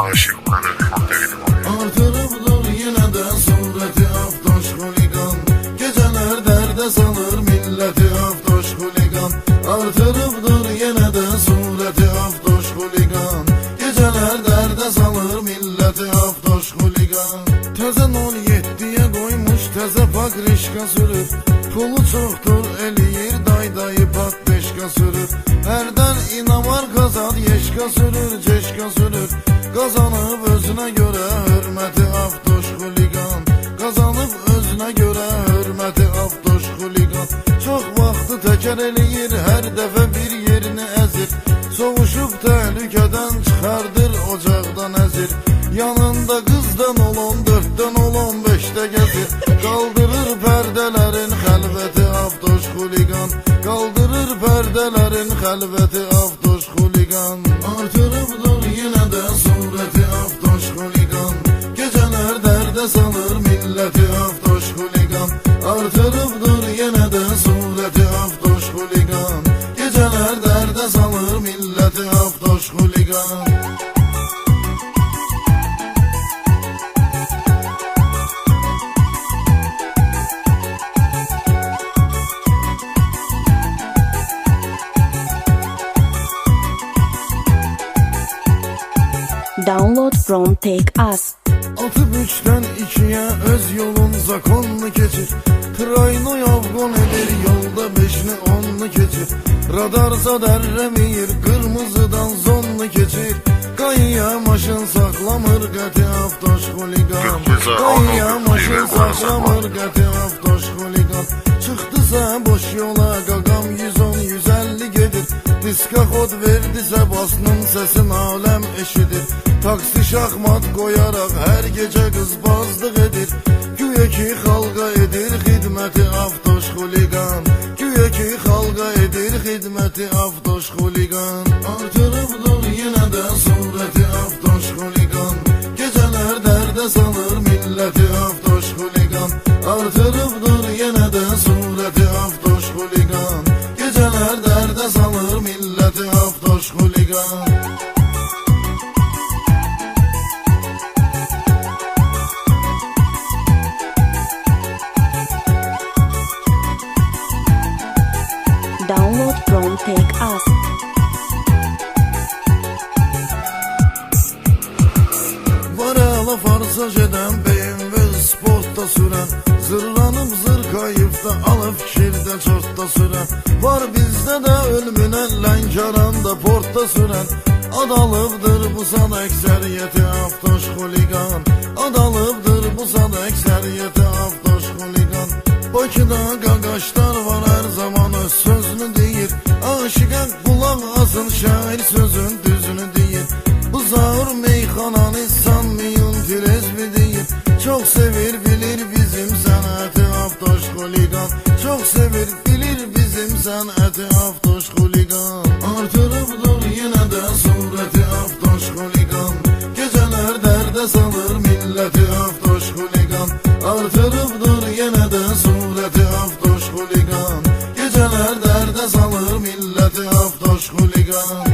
aşıkları təqdim edir. Artırıbdır yenə də surəti Avtoş Xuliqan, gecələr dərdə salır milləti Avtoş Xuliqan. Artırıbdır yenə də surəti Avtoş Xuliqan, gecələr dərdə salır milləti Avtoş Xuliqan. Təzə 07-yə qoymuş, təzə pakrişka sürür, pulu çoxdur eləyir, daydayı patbeşka sürür. Hərdən inamar qazad, yeşka sürür, ceşka sürür. Qazanıb özünə görə hörməti Avtoş Xuliqan, qazanıb özünə görə hörməti Avtoş Xuliqan. Çox vaxtı təkər eləyir, hər dəfə bir yerini əzir, soğuşub təhlükədən çıxardır, ocaqdan əzir. Yanında qızdan ol 14-dən ol 15-də gəzir, qaldırır pərdələrin xəlvəti Avtoş Xuliqan, qaldırır pərdələrin xəlvəti Avtoş Xuliqan. Artırıbdır yenə də surəti Avtoş Xuliqan, gecələr dərdə salır milləti Avtoş Xuliqan. Artırıbdır yenə də surəti Avtoş Xuliqan, gecələr dərdə salır milləti Avtoş Xuliqan. Download from Take Us. Atıp 3'ten 2'ye öz yolun zakonunu keçir, Trayno yavgon edir yolda 5'ni 10'nu keçir. Radarsa dərrəmiyir, qırmızıdan zonlu keçir. Qayya maşın saxlamır qəti Avtoş Xuliqan, qayya maşın saxlamır qəti Avtoş Xuliqan. Çıxdısa boş yola qaqam 110-150 gedir, diska xod verdisə basının səsin aləm eşidir. Taksi şahmat qoyaraq hər gecə qızbazlıq edir, güya ki xalqa edir xidməti Avtoş Xuliqan, güya ki xalqa edir xidməti Avtoş Xuliqan. Artırıbdır yenə də surəti Avtoş Xuliqan, gecələr dərdə salır milləti Avtoş Xuliqan. Artırıbdır yenə də surəti Avtoş Xuliqan, gecələr dərdə salır milləti Avtoş Xuliqan. Download from Take Us. Var əla farsaj edən BMW sportda sürən, zırlanıb zırkayıbda alıb fikirdə çortda sürən. Var bizdə də ölmünə Lənkəranda portda sürən, ad alıbdır bu sad əksəriyyəti Avtoş Xuliqan, ad alıbdır bu sad əksəriyyəti Avtoş Xuliqan. Bakıda qaqaşlar var hər zaman öz sözünü deyir, aşiqə qulaq asın şair sözün düzünü deyir. Bu zağır meyxananı sanmayın trezbi deyir, çox sevir bilir bizim sənəti Avtoş Xuliqan, çox sevir bilir bizim sənəti Avtoş Xuliqan. Artırıbdır yenə də surəti Avtoş Xuliqan, gecələr dərdə salır milləti Avtoş Xuliqan. Artırıbdır yenə də surəti Avtoş Xuliqan, gecələr dərdə salır milləti Avtoş Xuliqan.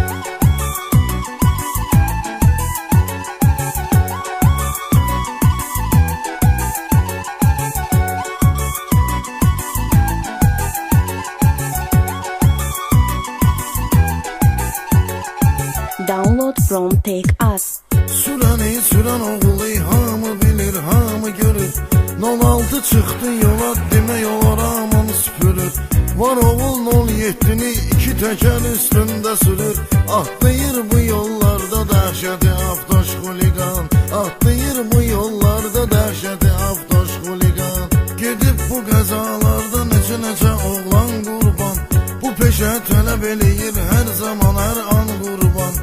Download from Take Us. Sürəni sürən oğlu hamı bilir, hamı görür, 06 çıxdı yola demək olar aman süpürür. Var oğul 07-ni 2 təkər üstündə sürür, atlayır bu yollarda dəhşəti Avtoş Xuliqan, atlayır bu yollarda dəhşəti Avtoş Xuliqan. Gedib bu qəzalarda neçə oğlan qurban, bu peşə tələb eləyir hər zaman hər an qurban.